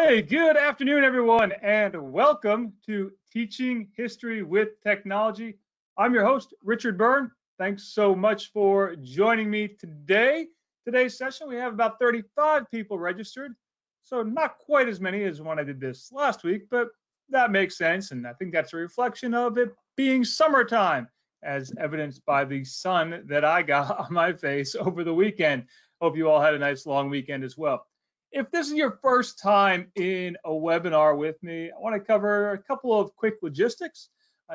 Hey, good afternoon, everyone, and welcome to Teaching History with Technology. I'm your host, Richard Byrne. Thanks so much for joining me today. Today's session, we have about 35 people registered, so not quite as many as when I did this last week, but that makes sense, and I think that's a reflection of it being summertime, as evidenced by the sun that I got on my face over the weekend. Hope you all had a nice long weekend as well. If this is your first time in a webinar with me, I want to cover a couple of quick logistics.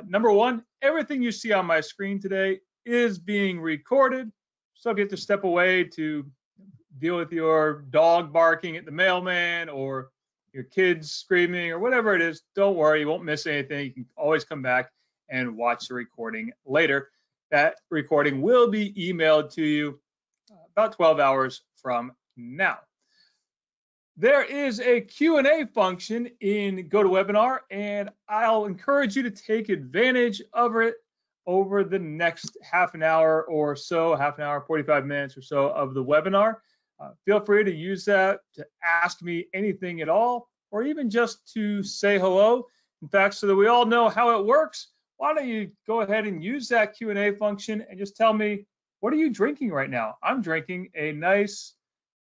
Number one, everything you see on my screen today is being recorded. So if you have to step away to deal with your dog barking at the mailman or your kids screaming or whatever it is, don't worry, you won't miss anything. You can always come back and watch the recording later. That recording will be emailed to you about 12 hours from now. There is a Q&A function in GoToWebinar, and I'll encourage you to take advantage of it over the next half an hour or so, 45 minutes or so of the webinar. Feel free to use that to ask me anything at all, or even just to say hello. In fact, so that we all know how it works, why don't you go ahead and use that Q&A function and just tell me, what are you drinking right now? I'm drinking a nice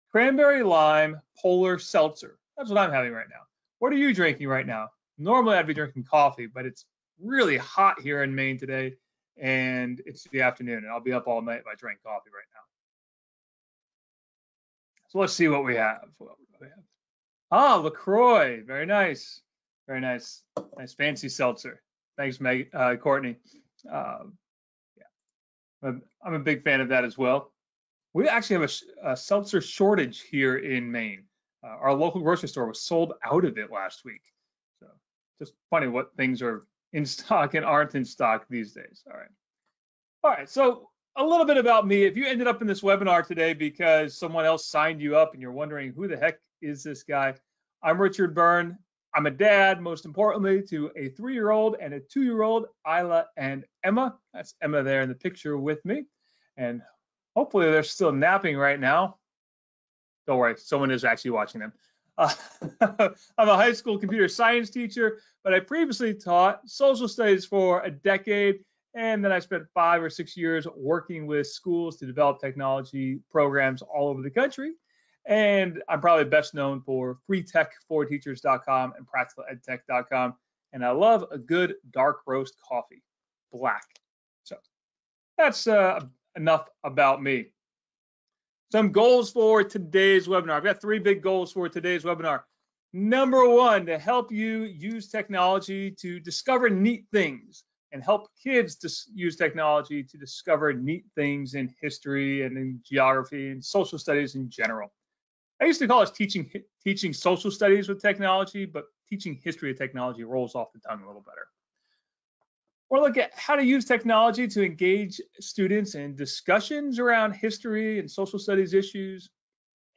cranberry lime polar seltzer. That's what I'm having right now. What are you drinking right now? Normally I'd be drinking coffee, but it's really hot here in Maine today, and it's the afternoon, and I'll be up all night if I drink coffee right now. So let's see what we have. Ah, LaCroix, very nice. Very nice. Nice fancy seltzer. Thanks, Courtney. Yeah, I'm a big fan of that as well. We actually have a seltzer shortage here in Maine. Our local grocery store was sold out of it last week. So just funny what things are in stock and aren't in stock these days. All right, so a little bit about me. If you ended up in this webinar today because someone else signed you up and you're wondering who the heck is this guy, I'm Richard Byrne. I'm a dad, most importantly, to a 3-year-old and a 2-year-old, Isla and Emma. That's Emma there in the picture with me. And hopefully they're still napping right now. Don't worry, someone is actually watching them. I'm a high school computer science teacher, but I previously taught social studies for a decade, and then I spent 5 or 6 years working with schools to develop technology programs all over the country. And I'm probably best known for freetech4teachers.com and practicaledtech.com. And I love a good dark roast coffee, black. So that's enough about me. Some goals for today's webinar. I've got 3 big goals for today's webinar. Number 1, to help you use technology to discover neat things and help kids to use technology to discover neat things in history and in geography and social studies in general. I used to call it teaching social studies with technology, but teaching history of technology rolls off the tongue a little better. We'll look at how to use technology to engage students in discussions around history and social studies issues,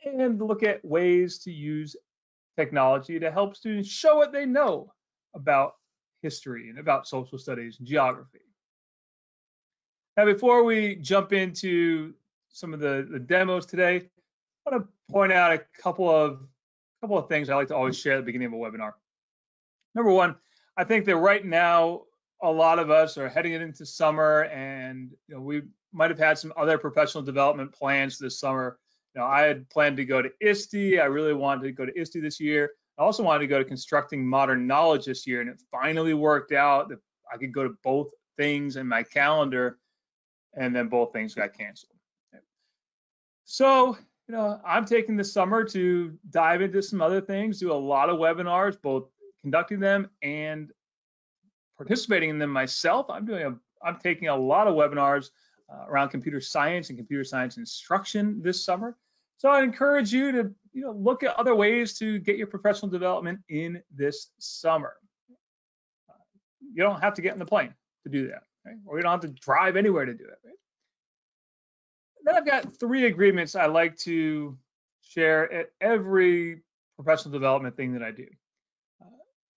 and look at ways to use technology to help students show what they know about history and about social studies and geography. Now, before we jump into some of the demos today, I want to point out a couple of things I like to always share at the beginning of a webinar. Number 1, I think that right now, a lot of us are heading into summer, and we might have had some other professional development plans this summer. I had planned to go to ISTE. I really wanted to go to ISTE this year. I also wanted to go to Constructing Modern Knowledge this year, and it finally worked out that I could go to both things in my calendar, and then both things got canceled. So, I'm taking the summer to dive into some other things, do a lot of webinars, both conducting them and participating in them myself. I'm taking a lot of webinars around computer science and computer science instruction this summer. So I encourage you to look at other ways to get your professional development in this summer. You don't have to get in the plane to do that, right? Or you don't have to drive anywhere to do it, right? Then I've got 3 agreements I like to share at every professional development thing that I do.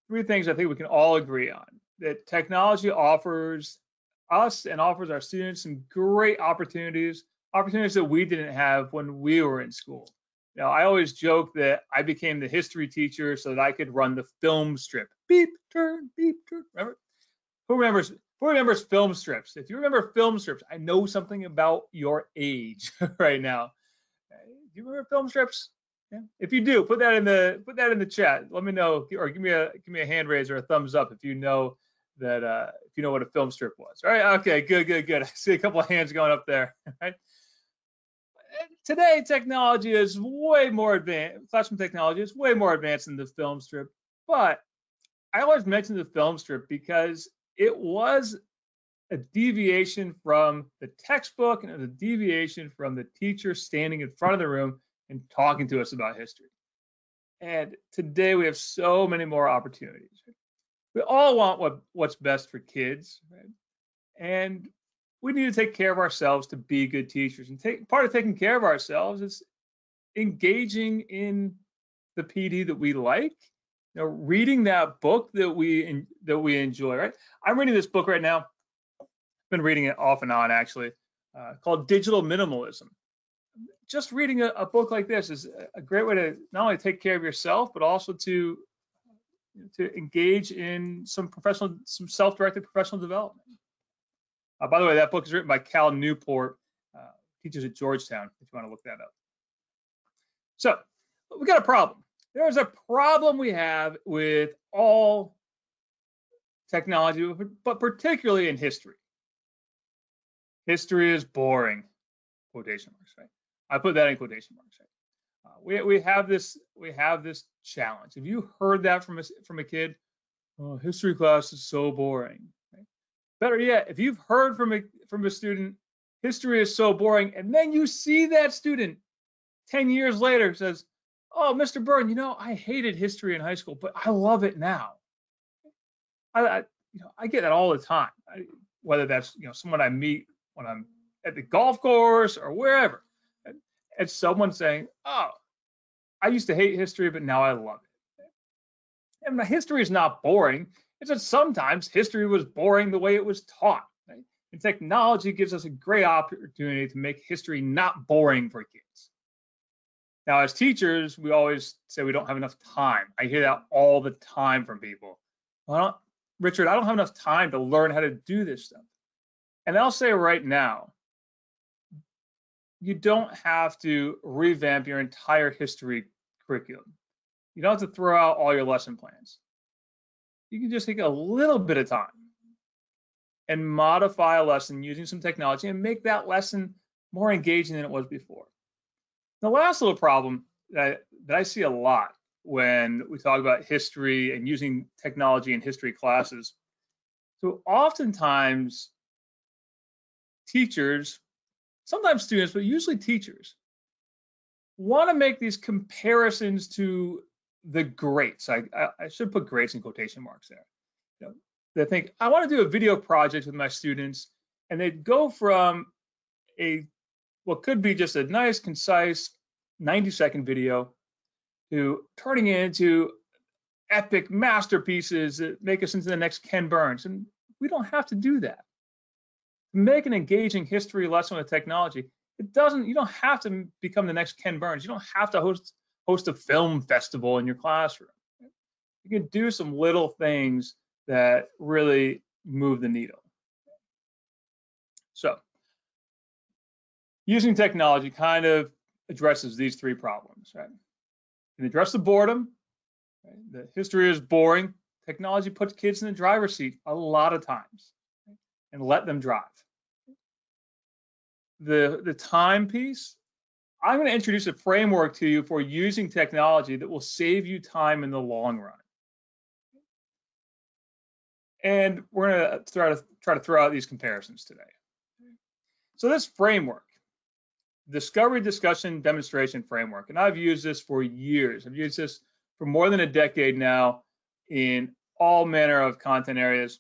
3 things I think we can all agree on. That technology offers us and offers our students some great opportunities that we didn't have when we were in school. Now, I always joke that I became the history teacher so that I could run the film strip. Beep, turn, remember? Who remembers film strips? If you remember film strips, I know something about your age right now. Do you remember film strips? Yeah. If you do, put that in the chat. Let me know, or give me a hand raise or a thumbs up if you know that if you know what a film strip was. All right. Okay. Good. I see a couple of hands going up there. Right. Today, technology is way more advanced. Classroom technology is way more advanced than the film strip. But I always mention the film strip because it was a deviation from the textbook and a deviation from the teacher standing in front of the room and talking to us about history. And today we have so many more opportunities. We all want what's best for kids, right? And we need to take care of ourselves to be good teachers. And part of taking care of ourselves is engaging in the PD that we like, reading that book that we enjoy, right? I'm reading this book right now. I've been reading it off and on, actually, called Digital Minimalism. Just reading a book like this is a great way to not only take care of yourself, but also to engage in some self-directed professional development. By the way, that book is written by Cal Newport, teaches at Georgetown, if you want to look that up. So we got a problem. There's a problem we have with all technology, but particularly in history. History is boring, quotation marks, right? I put that in quotation marks, right? We have this challenge. Have you heard that from a kid? Oh, history class is so boring. Right? Better yet, if you've heard from a student, history is so boring, and then you see that student 10 years later says, oh, Mr. Byrne, I hated history in high school, but I love it now. I get that all the time. Whether that's someone I meet when I'm at the golf course or wherever, it's someone saying, oh, I used to hate history, but now I love it. And history is not boring. It's that sometimes history was boring the way it was taught. Right? And technology gives us a great opportunity to make history not boring for kids. Now, as teachers, we always say we don't have enough time. I hear that all the time from people. Well, Richard, I don't have enough time to learn how to do this stuff. And I'll say right now, you don't have to revamp your entire history curriculum. You don't have to throw out all your lesson plans. You can just take a little bit of time and modify a lesson using some technology and make that lesson more engaging than it was before. The last little problem that I see a lot when we talk about history and using technology in history classes, so oftentimes teachers, sometimes students, but usually teachers, want to make these comparisons to the greats. I should put greats in quotation marks there. They think, I want to do a video project with my students, and they'd go from what could be just a nice, concise 90-second video to turning it into epic masterpieces that make us into the next Ken Burns. And we don't have to do that. To make an engaging history lesson with technology, you don't have to become the next Ken Burns. You don't have to host a film festival in your classroom. You can do some little things that really move the needle. So using technology kind of addresses these three problems, right? It can address the boredom. Right? The history is boring. Technology puts kids in the driver's seat a lot of times, right? And let them drive. The time piece, I'm going to introduce a framework to you for using technology that will save you time in the long run. And we're going to try to throw out these comparisons today. So this framework, Discovery, Discussion, Demonstration Framework, and I've used this for years. I've used this for more than a decade now in all manner of content areas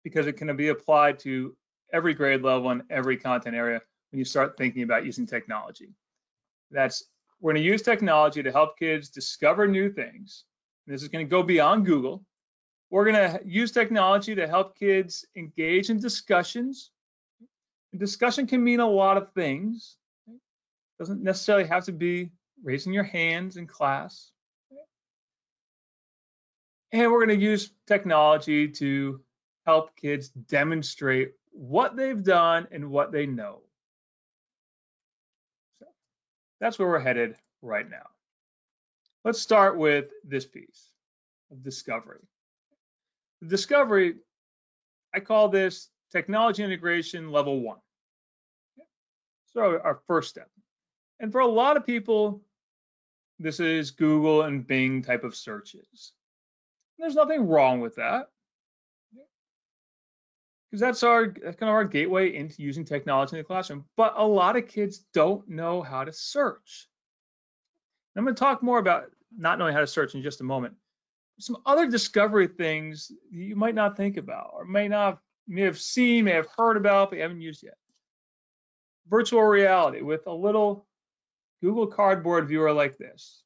because it can be applied to every grade level and every content area when you start thinking about using technology. We're going to use technology to help kids discover new things. This is going to go beyond Google. We're going to use technology to help kids engage in discussions. Discussion can mean a lot of things. It doesn't necessarily have to be raising your hands in class. And we're going to use technology to help kids demonstrate what they've done and what they know. So that's where we're headed right now. Let's start with this piece of discovery. The discovery, I call this technology integration level 1. So our first step. And for a lot of people, this is Google and Bing type of searches. There's nothing wrong with that, because that's kind of our gateway into using technology in the classroom. But a lot of kids don't know how to search. I'm going to talk more about not knowing how to search in just a moment. Some other discovery things you might not think about, or may have seen, may have heard about, but you haven't used yet. Virtual reality with a little Google Cardboard viewer like this.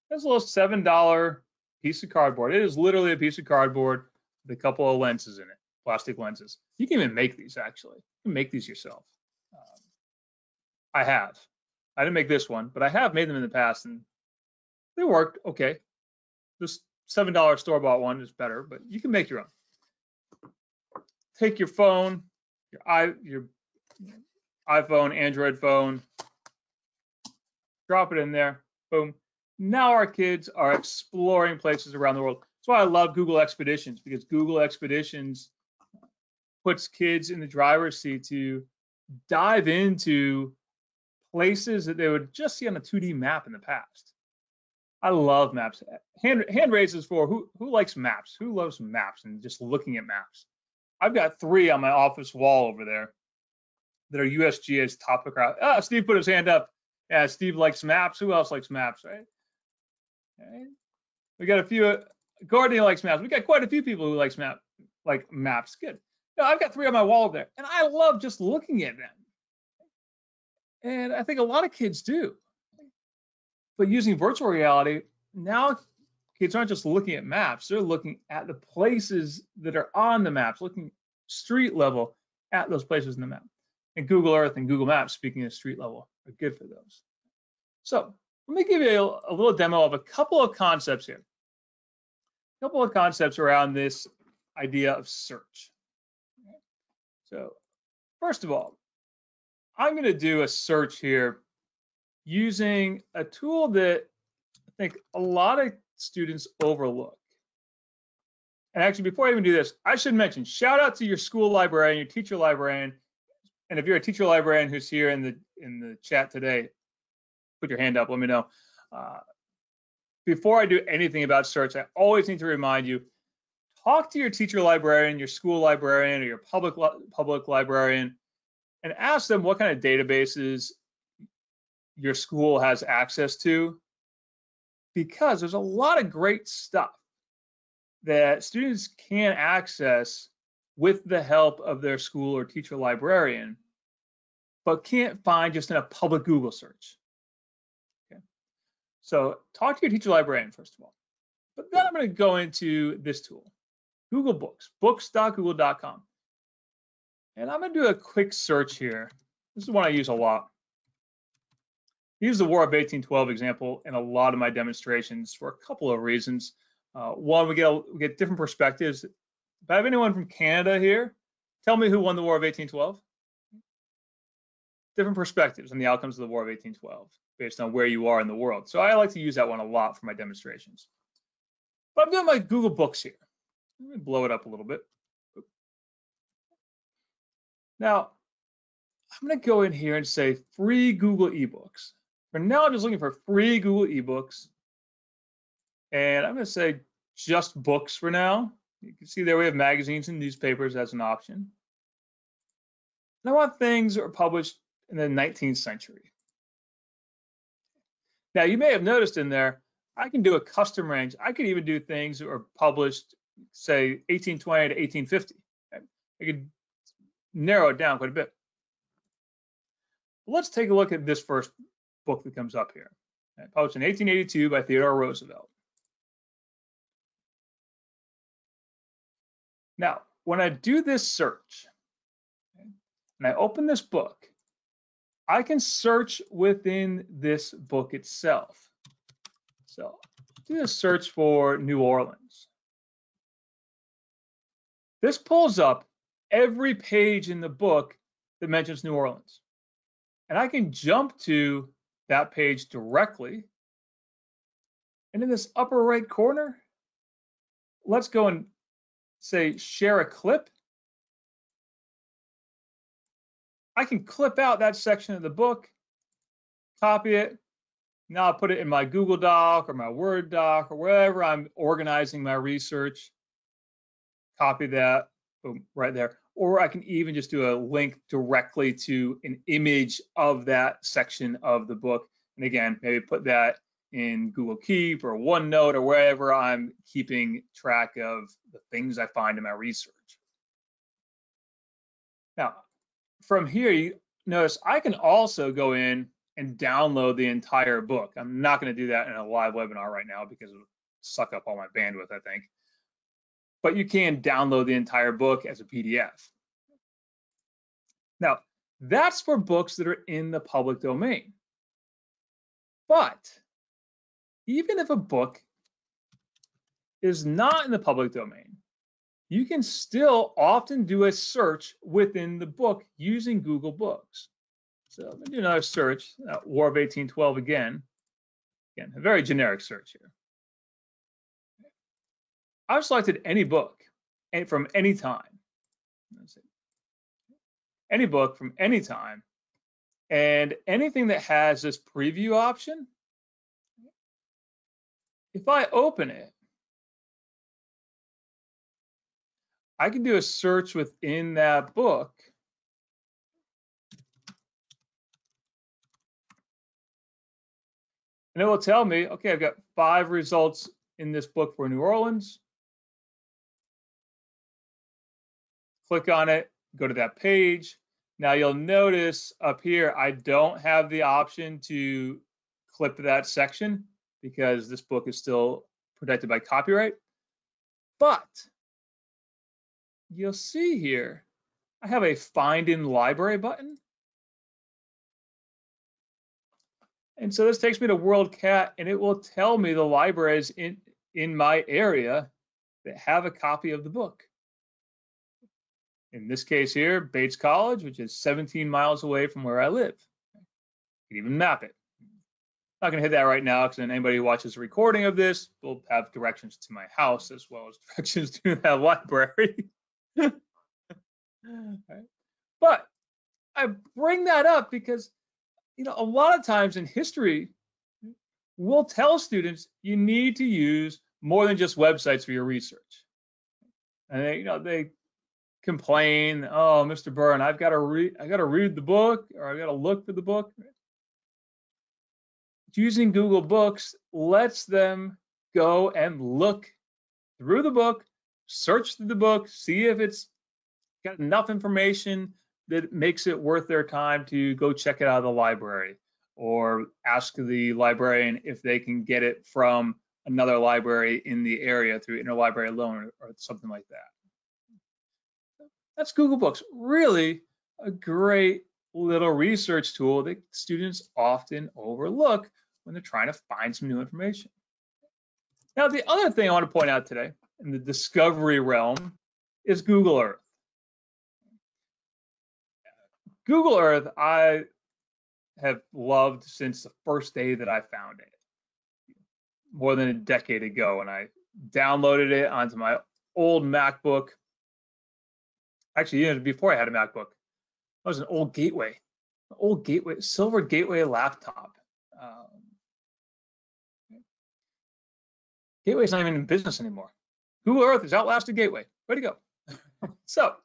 That's a little $7 piece of cardboard. It is literally a piece of cardboard with a couple of lenses in it, plastic lenses. You can even make these, actually. You can make these yourself. I have. I didn't make this one, but I have made them in the past, and they worked okay. This $7 store-bought one is better, but you can make your own. Take your phone, your iPhone, Android phone, drop it in there, boom. Now our kids are exploring places around the world. That's why I love Google Expeditions, because Google Expeditions puts kids in the driver's seat to dive into places that they would just see on a 2D map in the past. I love maps. Hand raises for who likes maps? Who loves maps and just looking at maps? I've got 3 on my office wall over there that are USGA's top of crowd. Ah, Steve put his hand up. Yeah, Steve likes maps. Who else likes maps, right? Okay. We got a few. Courtney likes maps. We got quite a few people who like maps. Good. No, I've got 3 on my wall there, and I love just looking at them. And I think a lot of kids do. But using virtual reality, now kids aren't just looking at maps, they're looking at the places that are on the maps, looking street level at those places in the map. And Google Earth and Google Maps, speaking of street level, are good for those. So let me give you a little demo of a couple of concepts here. A couple of concepts around this idea of search. So first of all, I'm going to do a search here using a tool that I think a lot of students overlook. And actually, before I even do this, I should mention, shout out to your school librarian, your teacher librarian. And if you're a teacher librarian who's here in the chat today, put your hand up, let me know. Before I do anything about search, I always need to remind you, talk to your teacher librarian, your school librarian, or your public librarian, and ask them what kind of databases your school has access to, because there's a lot of great stuff that students can access with the help of their school or teacher librarian, but can't find just in a public Google search. Okay. So talk to your teacher librarian first of all. But then I'm going to go into this tool, Google Books, books.google.com. And I'm going to do a quick search here. This is one I use a lot. I use the War of 1812 example in a lot of my demonstrations for a couple of reasons. One, we get different perspectives. If I have anyone from Canada here, tell me who won the War of 1812. Different perspectives on the outcomes of the War of 1812 based on where you are in the world. So I like to use that one a lot for my demonstrations. But I'm doing my Google Books here. Let me blow it up a little bit. Now, I'm going to go in here and say free Google eBooks. For now, I'm just looking for free Google eBooks. And I'm going to say just books for now. You can see there we have magazines and newspapers as an option. And I want things that are published in the 19th century. Now, you may have noticed in there, I can do a custom range. I could even do things that were published, say, 1820 to 1850. Okay? I could narrow it down quite a bit. Let's take a look at this first book that comes up here. Okay? Published in 1882 by Theodore Roosevelt. Now, when I do this search, okay, and I open this book, I can search within this book itself. So do a search for New Orleans. This pulls up every page in the book that mentions New Orleans. And I can jump to that page directly. And in this upper right corner, let's go and say share a clip. I can clip out that section of the book, copy it. Now I'll put it in my Google Doc or my Word doc or wherever I'm organizing my research. Copy that, boom, right there. Or I can even just do a link directly to an image of that section of the book. And again, maybe put that in Google Keep or OneNote or wherever I'm keeping track of the things I find in my research. Now, from here, you notice I can also go in and download the entire book. I'm not going to do that in a live webinar right now because it'll suck up all my bandwidth, I think. But you can download the entire book as a PDF. Now, that's for books that are in the public domain. But even if a book is not in the public domain, you can still often do a search within the book using Google Books. So I'm going to do another search, War of 1812 again. Again, a very generic search here. I've selected any book from any time. Any book from any time. And anything that has this preview option, if I open it, I can do a search within that book. And it will tell me, okay, I've got 5 results in this book for New Orleans. Click on it, go to that page. Now you'll notice up here, I don't have the option to clip that section because this book is still protected by copyright. But you'll see here, I have a Find in Library button. And so this takes me to WorldCat, and it will tell me the libraries in my area that have a copy of the book. In this case here, Bates College, which is 17 miles away from where I live. You can even map it. Not going to hit that right now because then anybody who watches a recording of this will have directions to my house as well as directions to that library. Right. But I bring that up because, you know, a lot of times in history, we'll tell students you need to use more than just websites for your research. And they complain, oh, Mr. Byrne, I got to read the book, or I got to look for the book. Using Google Books lets them go and look through the book, search through the book, see if it's got enough information that makes it worth their time to go check it out of the library, or ask the librarian if they can get it from another library in the area through interlibrary loan or something like that. That's Google Books. Really a great little research tool that students often overlook when they're trying to find some new information. Now, the other thing I want to point out today in the discovery realm is Google Earth. Google Earth, I have loved since the first day that I found it, more than a decade ago, and I downloaded it onto my old MacBook. Actually, even before I had a MacBook, it was an old Gateway, silver Gateway laptop. Gateway's not even in business anymore. Google Earth has outlasted Gateway. Way to go. So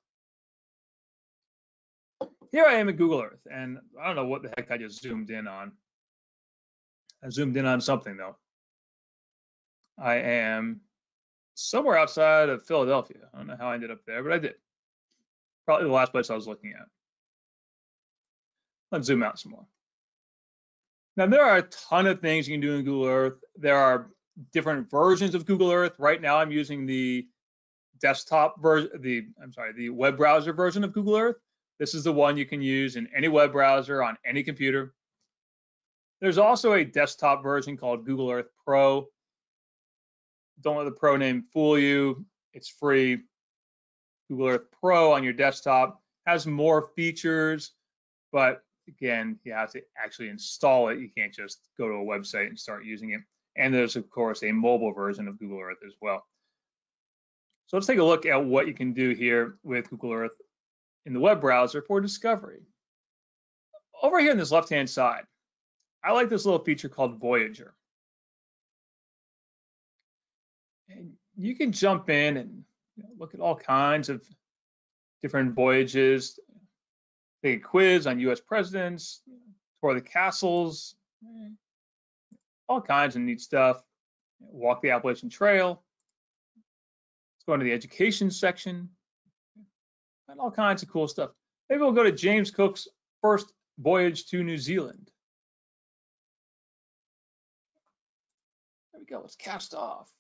here I am in Google Earth, and I don't know what the heck I just zoomed in on. I zoomed in on something, though. I am somewhere outside of Philadelphia. I don't know how I ended up there, but I did. Probably the last place I was looking at. Let's zoom out some more. Now, there are a ton of things you can do in Google Earth. There are different versions of Google Earth. Right now, I'm using the desktop version, the web browser version of Google Earth. This is the one you can use in any web browser on any computer. There's also a desktop version called Google Earth Pro. Don't let the Pro name fool you. It's free. Google Earth Pro on your desktop has more features, but again, you have to actually install it. You can't just go to a website and start using it. And there's, of course, a mobile version of Google Earth as well. So let's take a look at what you can do here with Google Earth in the web browser for discovery. Over here on this left-hand side, I like this little feature called Voyager. And you can jump in and look at all kinds of different voyages, take a quiz on US presidents, tour the castles, all kinds of neat stuff. Walk the Appalachian Trail. Let's go into the education section, and all kinds of cool stuff. Maybe we'll go to James Cook's first voyage to New Zealand. There we go, let's cast off.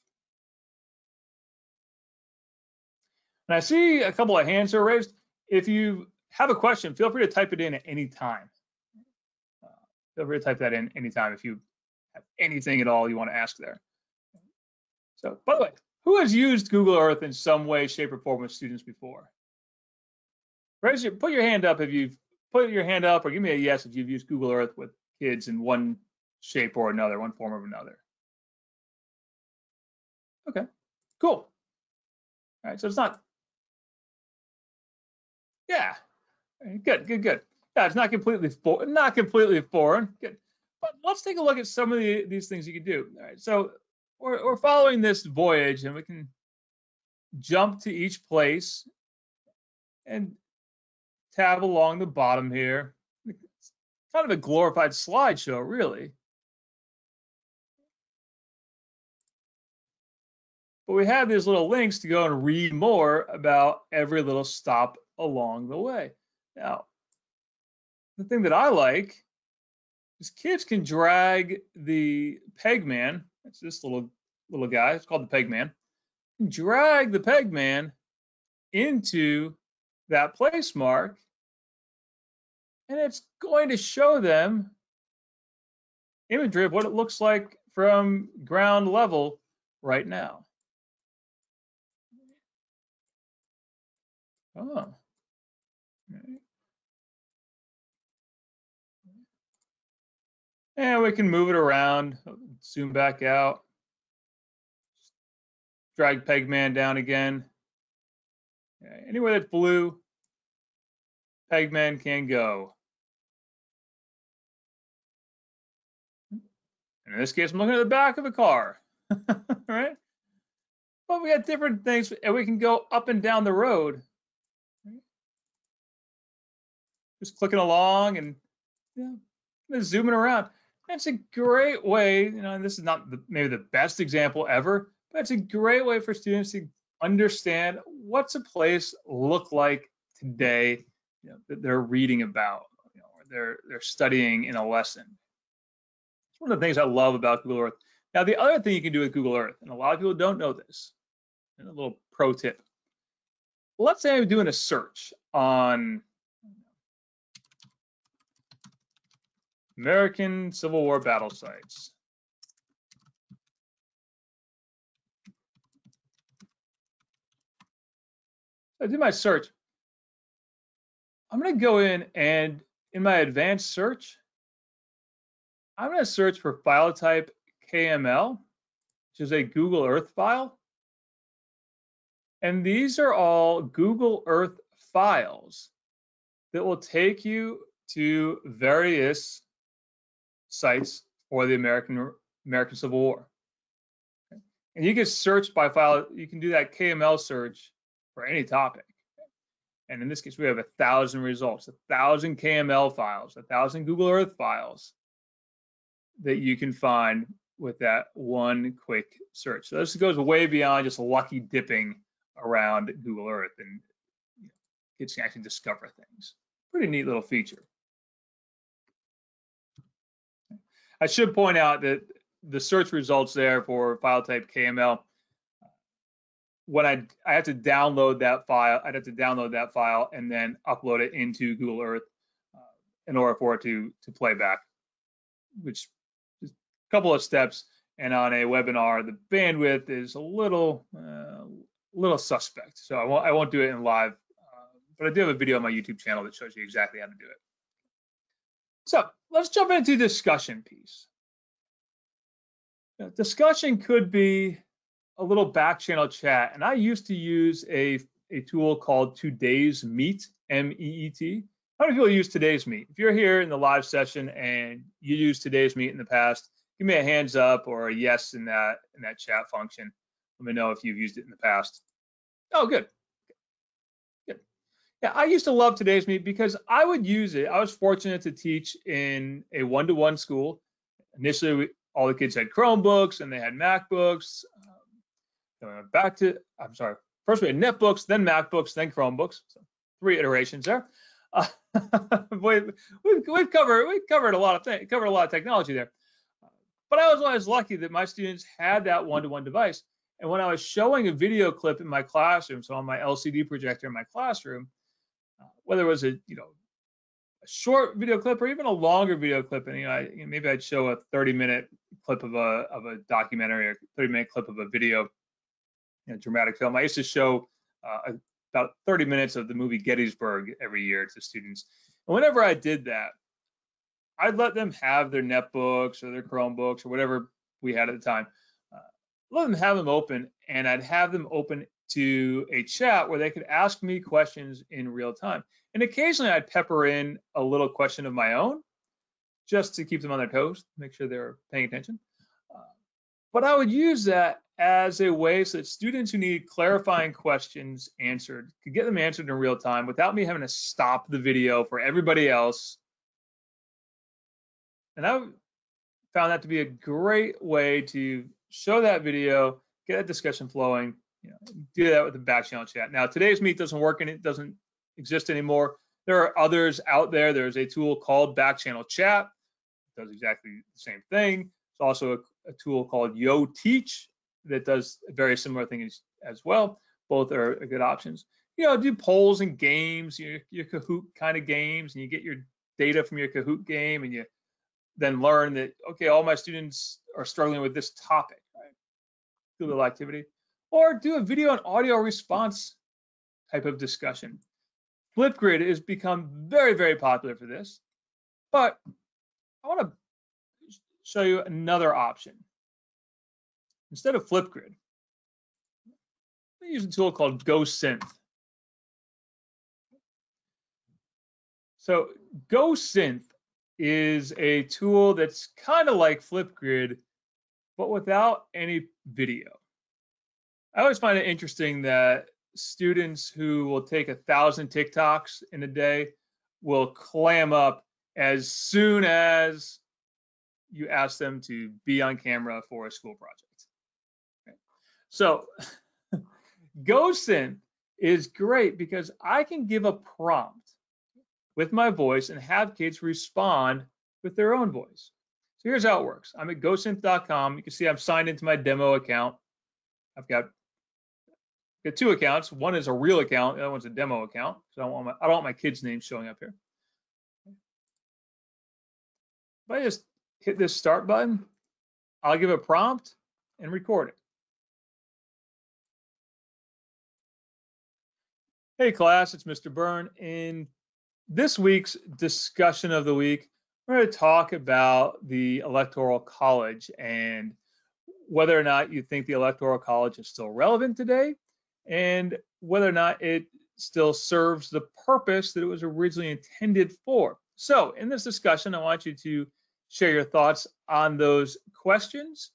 And I see a couple of hands are raised. If you have a question, feel free to type it in at any time. Feel free to type that in anytime if you have anything at all you want to ask there. So, by the way, who has used Google Earth in some way, shape, or form with students before? Put your hand up if you've put your hand up, or give me a yes if you've used Google Earth with kids in one shape or another, one form or another. Okay, cool. All right, so it's not. Yeah, good. Yeah, it's not completely foreign. Good. But let's take a look at some of these things you can do. All right, so we're following this voyage, and we can jump to each place and tab along the bottom here. It's kind of a glorified slideshow, really. But we have these little links to go and read more about every little stop along the way. Now, the thing that I like is kids can drag the peg man. That's this little guy. It's called the peg man. Drag the peg man into that place mark, and it's going to show them imagery of what it looks like from ground level right now. Oh. And we can move it around, zoom back out, drag peg man down again. Anywhere that's blue, peg man can go. And in this case, I'm looking at the back of a car, right? But we got different things, and we can go up and down the road. Just clicking along and zooming around. That's a great way, and this is not maybe the best example ever, but it's a great way for students to understand what's a place look like today that they're reading about, or they're studying in a lesson. It's one of the things I love about Google Earth. Now, the other thing you can do with Google Earth, and a lot of people don't know this, and a little pro tip. Let's say I'm doing a search on American Civil War battle sites. I do my search. I'm going to go in, and in my advanced search, I'm going to search for file type KML, which is a Google Earth file. And these are all Google Earth files that will take you to various sites for the American Civil War. Okay. And you can search by file. You can do that KML search for any topic. And in this case, we have 1,000 results, 1,000 KML files, 1,000 Google Earth files that you can find with that one quick search. So this goes way beyond just lucky dipping around Google Earth, and kids can actually discover things. Pretty neat little feature. I should point out that the search results there for file type KML when I had to download that file, I'd have to download that file and then upload it into Google Earth in order for it to play back, which is a couple of steps. And on a webinar, the bandwidth is a little suspect. So I won't do it in live, but I do have a video on my YouTube channel that shows you exactly how to do it. So let's jump into the discussion piece. Discussion could be a little back channel chat, and I used to use a tool called Today's Meet, M-E-E-T. How many people use Today's Meet? If you're here in the live session and you used Today's Meet in the past, give me a hands up or a yes in that chat function. Let me know if you've used it in the past. Oh, good. Good. Yeah, I used to love Today's Meet because I would use it. I was fortunate to teach in a one-to-one school. Initially, all the kids had Chromebooks and they had MacBooks. First we had netbooks, then MacBooks, then Chromebooks. So 3 iterations there. We've covered a lot of things, covered a lot of technology there. But I was always lucky that my students had that one-to-one device. And when I was showing a video clip in my classroom, so on my LCD projector in my classroom, whether it was a short video clip or even a longer video clip, and maybe I'd show a 30-minute clip of a documentary or 30-minute clip of a video, dramatic film. I used to show about 30 minutes of the movie Gettysburg every year to students. And whenever I did that, I'd let them have their netbooks or their Chromebooks or whatever we had at the time. Let them have them open, and I'd have them open to a chat where they could ask me questions in real time. And occasionally I'd pepper in a little question of my own just to keep them on their toes, make sure they're paying attention. But I would use that as a way so that students who need clarifying questions answered could get them answered in real time without me having to stop the video for everybody else. And I found that to be a great way to show that video, get that discussion flowing, do that with the back channel chat. Now, Today's Meet doesn't work and it doesn't exist anymore. There are others out there. There's a tool called Back Channel Chat. It does exactly the same thing. It's also a tool called YoTeach that does a very similar thing as well. Both are good options. Do polls and games, your Kahoot kind of games, and you get your data from your Kahoot game, and you then learn that, okay, all my students are struggling with this topic, right? Do a little activity. Or do a video and audio response type of discussion. Flipgrid has become very, very popular for this, but I want to show you another option. Instead of Flipgrid, I use a tool called GoSynth. So GoSynth is a tool that's kind of like Flipgrid, but without any video. I always find it interesting that students who will take 1,000 TikToks in a day will clam up as soon as you ask them to be on camera for a school project. Okay. So GoSynth is great because I can give a prompt with my voice and have kids respond with their own voice. So here's how it works. I'm at GoSynth.com. You can see I'm signed into my demo account. I've got 2 accounts. One is a real account. The other one's a demo account. So I don't want my kids' names showing up here. If I just hit this start button, I'll give a prompt and record it. Hey class, it's Mr. Byrne. In this week's discussion of the week, we're going to talk about the Electoral College and whether or not you think the Electoral College is still relevant today, and whether or not it still serves the purpose that it was originally intended for. So in this discussion, I want you to share your thoughts on those questions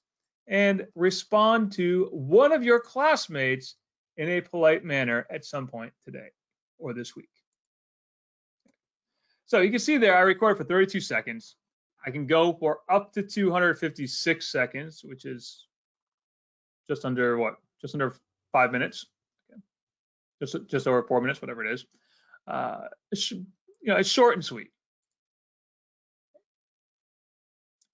and respond to one of your classmates in a polite manner at some point today or this week. So you can see there, I recorded for 32 seconds. I can go for up to 256 seconds, which is just under what? Just under 5 minutes. Okay. Just over 4 minutes, whatever it is. It's short and sweet.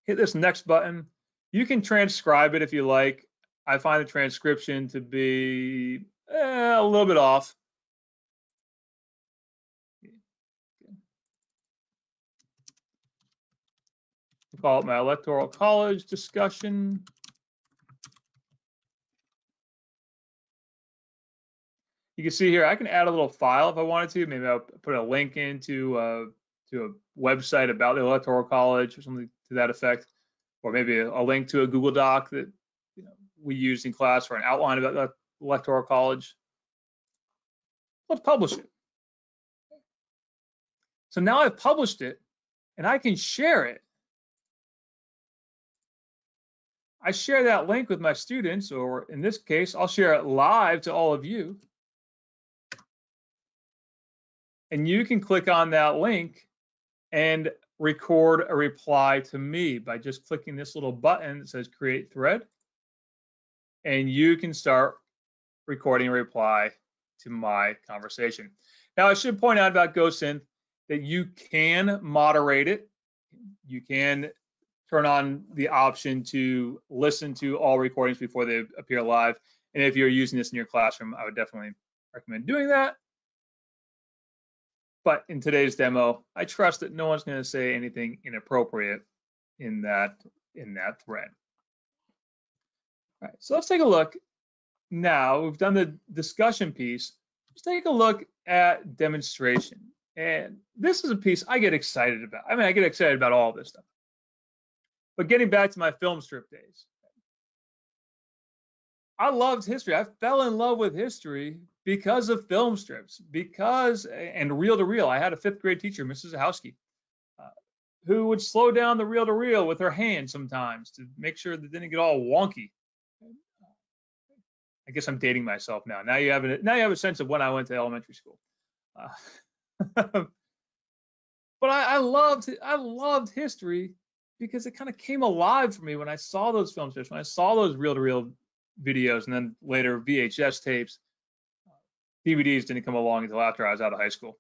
Hit this next button. You can transcribe it if you like. I find the transcription to be a little bit off. We'll call it my electoral college discussion. You can see here, I can add a little file if I wanted to. Maybe I'll put a link into to a website about the electoral college or something to that effect, or maybe a link to a Google Doc that we used in class for an outline about the electoral college. Let's publish it. So now I've published it and I can share it. I share that link with my students, or in this case, I'll share it live to all of you. And you can click on that link and record a reply to me by just clicking this little button that says create thread. And you can start recording a reply to my conversation. Now, I should point out about GoSynth that you can moderate it. You can turn on the option to listen to all recordings before they appear live. And if you're using this in your classroom, I would definitely recommend doing that. But in today's demo, I trust that no one's going to say anything inappropriate in that thread. All right, so let's take a look. Now we've done the discussion piece. Let's take a look at demonstration. And this is a piece I get excited about. I mean, I get excited about all this stuff. But getting back to my film strip days, I loved history. I fell in love with history because of film strips, and reel-to-reel. I had a 5th grade teacher, Mrs. Zahowski, who would slow down the reel-to-reel with her hand sometimes to make sure that it didn't get all wonky. I guess I'm dating myself now. Now you have a sense of when I went to elementary school. But I loved history because it kind of came alive for me when I saw those film strips, when I saw those reel-to-reel videos, and then later VHS tapes. DVDs didn't come along until after I was out of high school.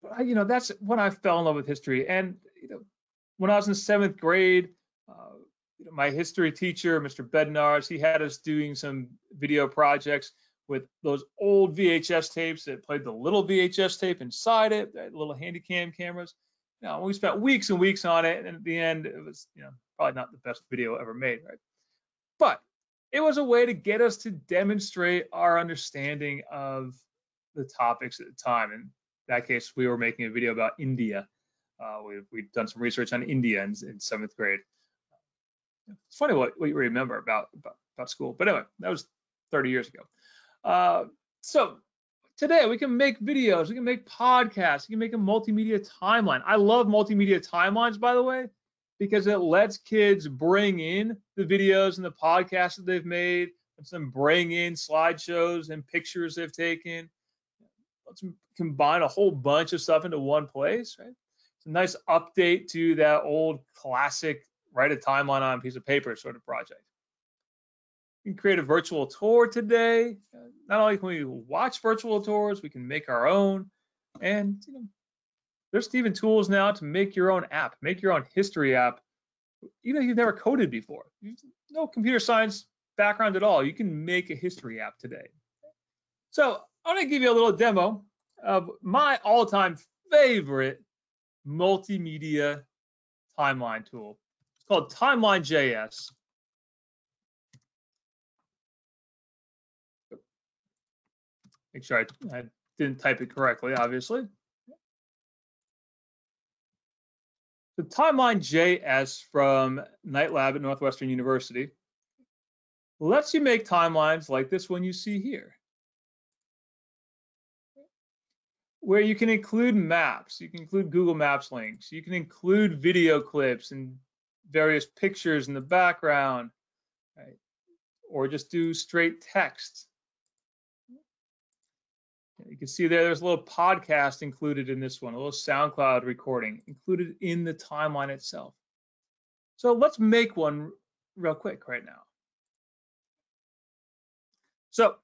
But that's when I fell in love with history. And when I was in 7th grade, my history teacher, Mr. Bednarz, he had us doing some video projects with those old VHS tapes that played the little VHS tape inside it, little handy cam cameras. We spent weeks and weeks on it, and at the end, it was probably not the best video ever made, right? But it was a way to get us to demonstrate our understanding of the topics at the time. In that case, we were making a video about India. We'd done some research on India in 7th grade. It's funny what you remember about school. But anyway, that was 30 years ago. So today we can make videos, we can make podcasts, we can make a multimedia timeline. I love multimedia timelines, by the way, because it lets kids bring in the videos and the podcasts that they've made, lets them bring in slideshows and pictures they've taken, lets them combine a whole bunch of stuff into one place, right? It's a nice update to that old classic write a timeline on a piece of paper sort of project. You can create a virtual tour today. Not only can we watch virtual tours, we can make our own. And there's even tools now to make your own app, make your own history app, even if you've never coded before. No computer science background at all. You can make a history app today. So I'm going to give you a little demo of my all-time favorite multimedia timeline tool. It's called Timeline.js. Make sure I didn't type it correctly, obviously. The Timeline.js from Knight Lab at Northwestern University lets you make timelines like this one you see here, where you can include maps, you can include Google Maps links, you can include video clips and various pictures in the background, right? Or just do straight text. You can see there's a little podcast included in this one, a little SoundCloud recording included in the timeline itself. So let's make one real quick right now. So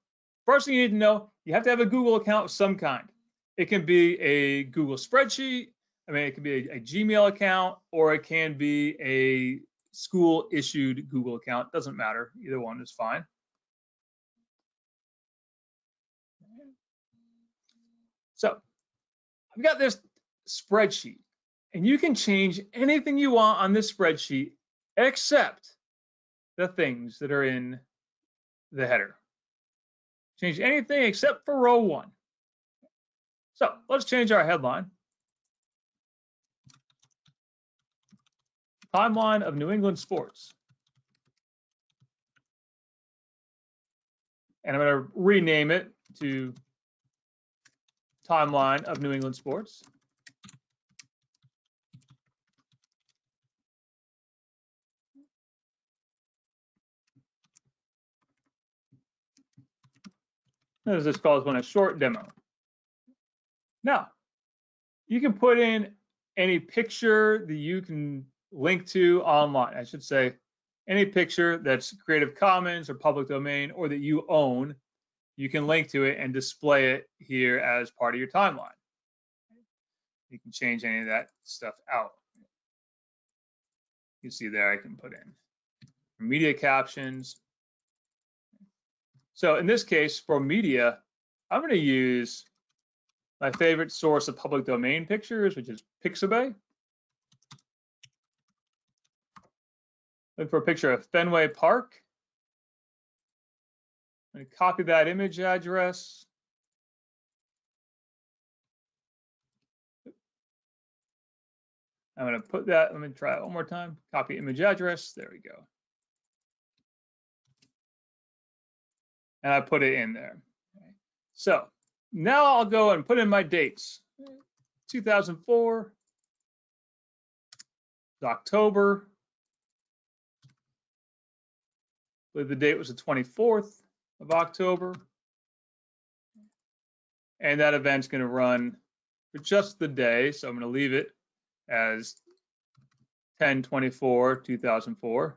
first thing you need to know, you have to have a Google account of some kind. It can be a Google spreadsheet. I mean, it can be a Gmail account, or it can be a school issued Google account. Doesn't matter. Either one is fine. So I've got this spreadsheet, and you can change anything you want on this spreadsheet except the things that are in the header. Change anything except for row 1. So let's change our headline. Timeline of New England sports. And I'm going to rename it to Timeline of New England sports. As this calls one a short demo. Now, you can put in any picture that you can link to online. I should say any picture that's Creative Commons or public domain or that you own, you can link to it and display it here as part of your timeline. You can change any of that stuff out. You see there, I can put in media captions. So in this case, for media, I'm going to use my favorite source of public domain pictures, which is Pixabay. Look for a picture of Fenway Park. I'm going to copy that image address. I'm going to put that, let me try it one more time. Copy image address, there we go. And I put it in there. Okay. So now I'll go and put in my dates. 2004, October. I believe the date was the 24th of October. And that event's going to run for just the day. So I'm going to leave it as 10/24/2004.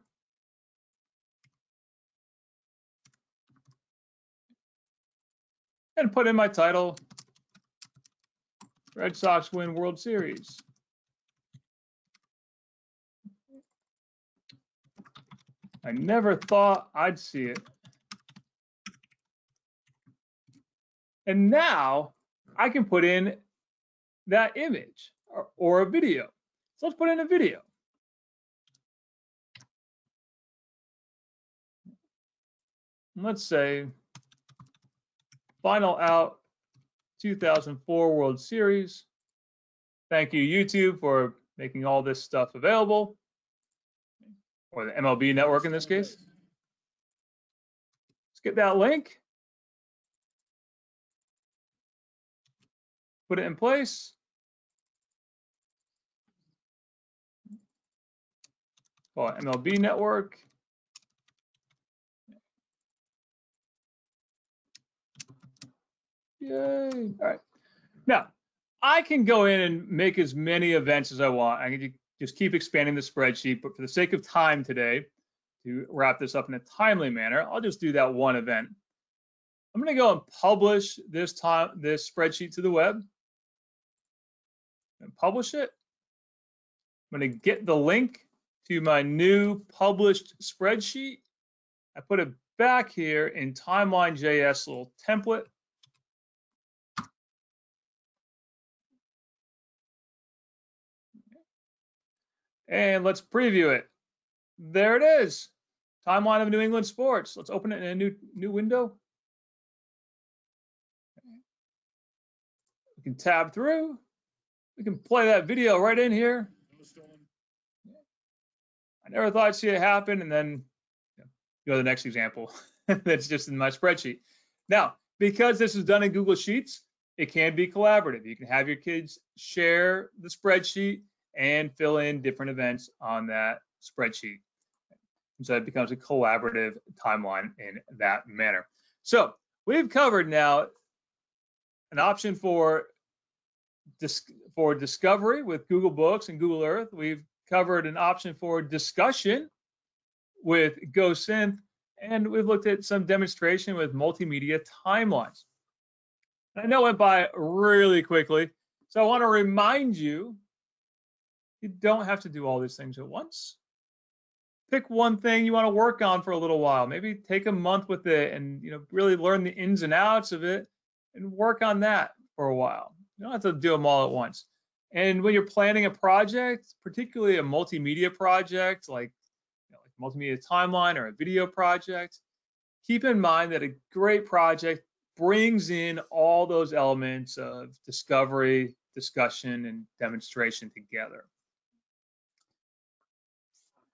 And put in my title, Red Sox win World Series. I never thought I'd see it. And now I can put in that image or a video. So let's put in a video. Let's say final out 2004 World Series. Thank you, YouTube, for making all this stuff available, or the MLB network in this case. Let's get that link. Put it in place. Call it MLB network. Yay. All right. Now, I can go in and make as many events as I want. I can just keep expanding the spreadsheet, but for the sake of time today, to wrap this up in a timely manner, I'll just do that one event. I'm going to go and publish this spreadsheet to the web and publish it. I'm going to get the link to my new published spreadsheet. I put it back here in timeline.js little template. And let's preview it. There it is. Timeline of New England sports. Let's open it in a new window. We can tab through. We can play that video right in here. I never thought I'd see it happen, and then go to the next example. That's just in my spreadsheet. Now, because this is done in Google Sheets, it can be collaborative. You can have your kids share the spreadsheet and fill in different events on that spreadsheet. And so it becomes a collaborative timeline in that manner. So we've covered now an option for discovery with Google Books and Google Earth. We've covered an option for discussion with GoSynth, and we've looked at some demonstration with multimedia timelines. I know it went by really quickly, so I want to remind you, you don't have to do all these things at once. pick one thing you want to work on for a little while. Maybe take a month with it and really learn the ins and outs of it and work on that for a while. You don't have to do them all at once. And when you're planning a project, particularly a multimedia project like multimedia timeline or a video project, keep in mind that a great project brings in all those elements of discovery, discussion, and demonstration together.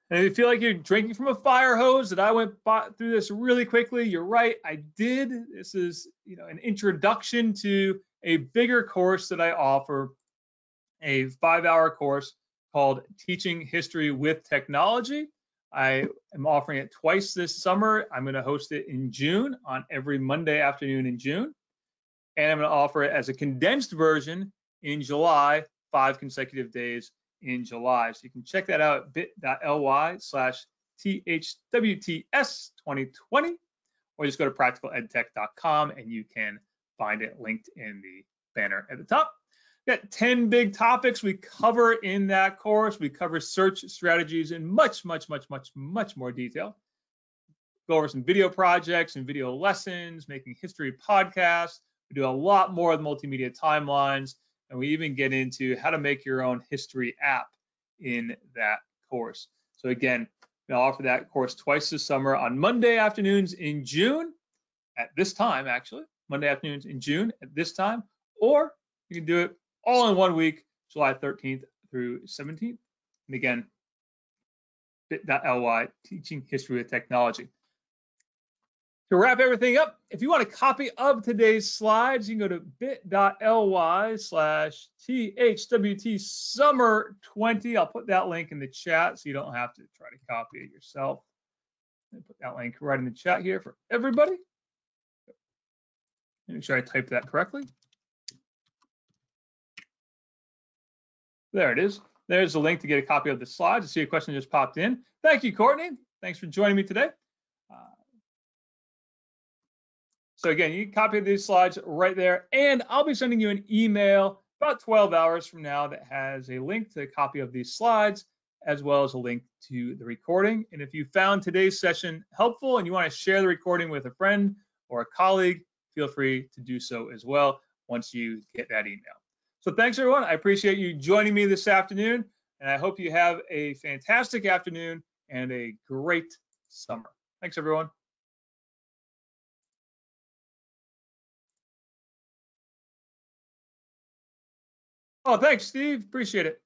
And if you feel like you're drinking from a fire hose, that I went through this really quickly, you're right, I did. This is an introduction to a bigger course that I offer, a 5-hour course called Teaching History with Technology. I am offering it twice this summer. I'm going to host it in June, on every Monday afternoon in June. And I'm going to offer it as a condensed version in July, 5 consecutive days in July. So you can check that out at bit.ly/THWTS2020, or just go to practicaledtech.com and you can find it linked in the banner at the top. We got 10 big topics we cover in that course. We cover search strategies in much more detail. Go over some video projects and video lessons, making history podcasts. We do a lot more of the multimedia timelines, and we even get into how to make your own history app in that course. So again, I'll offer that course twice this summer on Monday afternoons in June at this time, actually. Monday afternoons in June at this time, or you can do it all in 1 week, July 13th through 17th. And again, bit.ly, Teaching History with Technology. To wrap everything up, if you want a copy of today's slides, you can go to bit.ly/THWTsummer20. I'll put that link in the chat so you don't have to try to copy it yourself. I'll put that link right in the chat here for everybody. Make sure I typed that correctly. There it is. There's the link to get a copy of the slides. I see a question just popped in. Thank you, Courtney. Thanks for joining me today. So again, you can copy these slides right there, and I'll be sending you an email about 12 hours from now that has a link to a copy of these slides, as well as a link to the recording. And if you found today's session helpful and you want to share the recording with a friend or a colleague, feel free to do so as well once you get that email. So thanks, everyone. I appreciate you joining me this afternoon, and I hope you have a fantastic afternoon and a great summer. Thanks, everyone. Oh, thanks, Steve. Appreciate it.